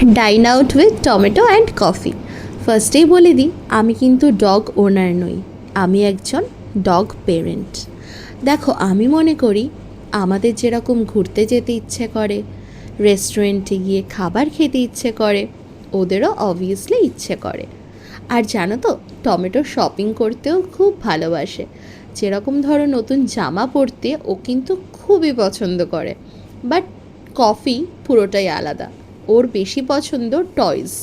Dine out with tomato and coffee. ফার্স্টেই বলে দিই, আমি কিন্তু ডগ ওনার নই, আমি একজন ডগ পেরেন্ট। দেখো, আমি মনে করি আমাদের যেরকম ঘুরতে যেতে ইচ্ছে করে, রেস্টুরেন্টে গিয়ে খাবার খেতে ইচ্ছে করে, ওদেরও অবভিয়াসলি ইচ্ছে করে। আর জানো তো, টমেটো শপিং করতেও খুব ভালোবাসে। যেরকম ধরো নতুন জামা পরতে ও কিন্তু খুবই পছন্দ করে। বাট কফি পুরোটাই আলাদা, ওর বেশি পছন্দ টয়স।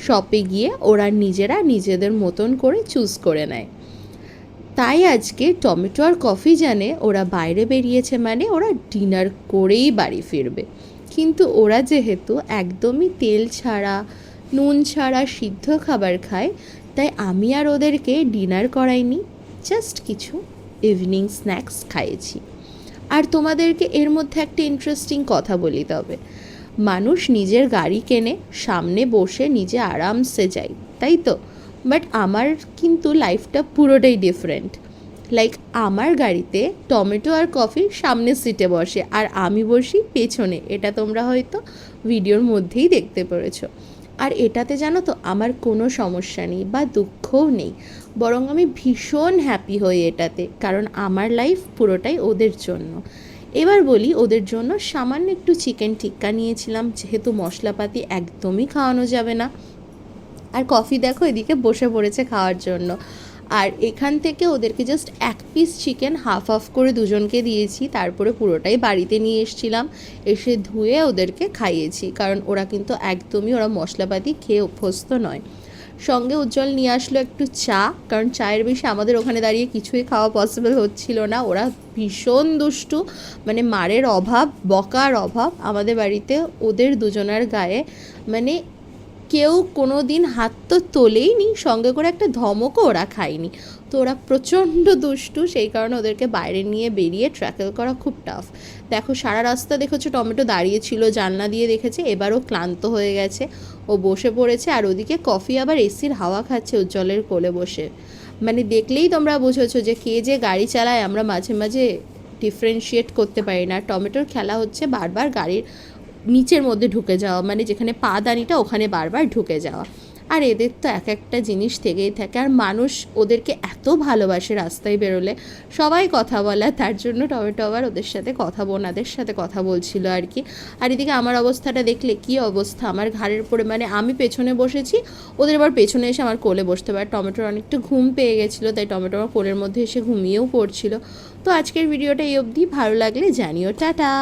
শপে গিয়ে ওরা নিজেরা নিজেদের মতন করে চুজ করে নেয়। তাই আজকে টমেটো আর কফি জানে ওরা বাইরে বেরিয়েছে মানে ওরা ডিনার করেই বাড়ি ফিরবে। কিন্তু ওরা যেহেতু একদমই তেল ছাড়া, নুন ছাড়া সিদ্ধ খাবার খায়, তাই আমি আর ওদেরকে ডিনার করাইনি, জাস্ট কিছু ইভিনিং স্ন্যাক্স খাইয়েছি। আর তোমাদেরকে এর মধ্যে একটা ইন্টারেস্টিং কথা বলি, তবে মানুষ নিজের গাড়ি কেনে, সামনে বসে নিজে আরামসে যায়, তাই তো? বাট আমার কিন্তু লাইফটা পুরোটাই ডিফারেন্ট। লাইক আমার গাড়িতে টমেটো আর কফি সামনের সিটে বসে আর আমি বসি পেছনে, এটা তোমরা হয়তো ভিডিওর মধ্যেই দেখতে পেরেছো। আর এটাতে জানো তো আমার কোনো সমস্যা নেই বা দুঃখও নেই, বরং আমি ভীষণ হ্যাপি হই এটাতে, কারণ আমার লাইফ পুরোটাই ওদের জন্য। এবার বলি, ওদের জন্য সামান্য একটু চিকেন টিক্কা নিয়েছিলাম, যেহেতু মশলাপাতি একদমই খাওয়ানো যাবে না। আর কফি দেখো এদিকে বসে পড়েছে খাওয়ার জন্য। আর এখান থেকে ওদেরকে জাস্ট এক পিস চিকেন হাফ হাফ করে দুজনকে দিয়েছি, তারপরে পুরোটাই বাড়িতে নিয়ে এসেছিলাম, এসে ধুয়ে ওদেরকে খাইয়েছি, কারণ ওরা কিন্তু একদমই ওরা মশলাপাতি খেয়ে অভ্যস্ত নয়। সঙ্গে উজ্জ্বল নিয়ে আসলো একটু চা, কারণ চায়ের বেশি আমাদের ওখানে দাঁড়িয়ে কিছুই খাওয়া পসিবল হচ্ছিল না। ওরা ভীষণ দুষ্টু, মানে মারের অভাব, বকার অভাব আমাদের বাড়িতে ওদের দুজনের গায়ে। মানে কেউ কোনো দিন হাত তো তোলেইনি, সঙ্গে করে একটা ধমকও ওরা খায়নি। তো ওরা প্রচণ্ড দুষ্টু, সেই কারণে ওদেরকে বাইরে নিয়ে বেরিয়ে ট্র্যাকেল করা খুব টাফ। দেখো সারা রাস্তা দেখেছো টমেটো দাঁড়িয়েছিল, জানলা দিয়ে দেখেছে, এবারও ক্লান্ত হয়ে গেছে, ও বসে পড়েছে। আর ওদিকে কফি আবার এসির হাওয়া খাচ্ছে উজ্জ্বলের কোলে বসে। মানে দেখলেই তোমরা বুঝেছো যে কে যে গাড়ি চালায় আমরা মাঝে মাঝে ডিফারেন্সিয়েট করতে পারি না। টমেটোর খেলা হচ্ছে বারবার গাড়ির নিচের মধ্যে ঢুকে যাওয়া, মানে যেখানে পা দানিটা ওখানে বারবার ঢুকে যাওয়া। আর এদের তো এক একটা জিনিস থেকেই থাকে। আর মানুষ ওদেরকে এত ভালোবাসে, রাস্তায় বেরোলে সবাই কথা বলে, তার জন্য টমেটো আবার ওদের সাথে ওনাদের সাথে কথা বলছিল আর কি। আর এদিকে আমার অবস্থাটা দেখলে কী অবস্থা, আমার ঘাড়ের উপরে, মানে আমি পেছনে বসেছি, ওদের আবার পেছনে এসে আমার কোলে বসতে পারে। টমেটোর অনেকটা ঘুম পেয়ে গেছিলো, তাই টমেটো আমার কোলের মধ্যে এসে ঘুমিয়েও পড়ছিল। তো আজকের ভিডিওটা এই অবধি, ভালো লাগলে জানিও, টাটা।